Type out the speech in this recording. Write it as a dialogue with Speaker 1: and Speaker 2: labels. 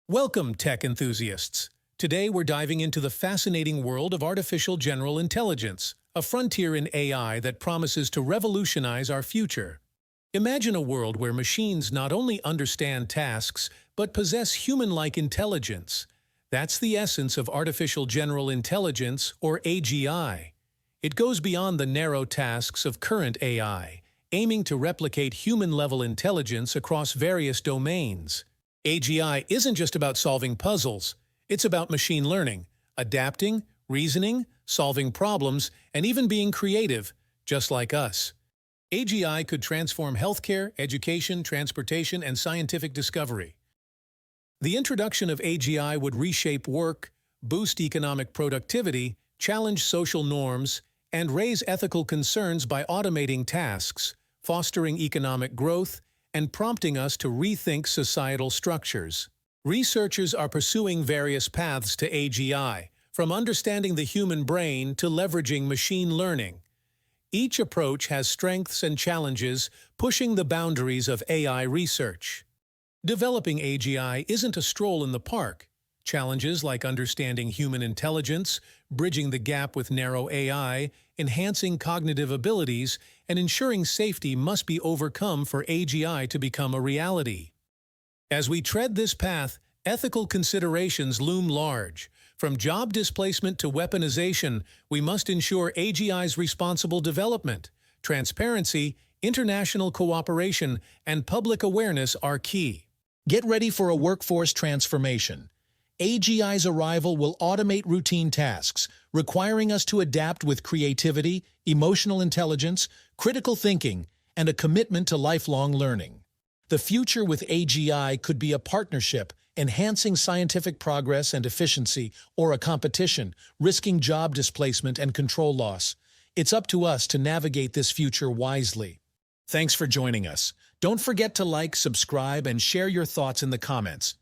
Speaker 1: Welcome, tech enthusiasts. Today we're diving into the fascinating world of artificial general intelligence, a frontier in AI that promises to revolutionize our future. Imagine a world where machines not only understand tasks, but possess human-like intelligence. That's the essence of artificial general intelligence, or AGI. It goes beyond the narrow tasks of current AI, aiming to replicate human-level intelligence across various domains. AGI isn't just about solving puzzles, it's about machine learning, adapting, reasoning, solving problems, and even being creative, just like us. AGI could transform healthcare, education, transportation, and scientific discovery. The introduction of AGI would reshape work, boost economic productivity, challenge social norms, and raise ethical concerns by automating tasks, fostering economic growth, and prompting us to rethink societal structures. Researchers are pursuing various paths to AGI, from understanding the human brain to leveraging machine learning. Each approach has strengths and challenges, pushing the boundaries of AI research. Developing AGI isn't a stroll in the park. Challenges like understanding human intelligence, bridging the gap with narrow AI, enhancing cognitive abilities, and ensuring safety must be overcome for AGI to become a reality. As we tread this path, ethical considerations loom large. From job displacement to weaponization, we must ensure AGI's responsible development. Transparency, international cooperation, and public awareness are key.
Speaker 2: Get ready for a workforce transformation. AGI's arrival will automate routine tasks, requiring us to adapt with creativity, emotional intelligence, critical thinking, and a commitment to lifelong learning. The future with AGI could be a partnership, enhancing scientific progress and efficiency, or a competition, risking job displacement and control loss. It's up to us to navigate this future wisely. Thanks for joining us. Don't forget to like, subscribe, and share your thoughts in the comments.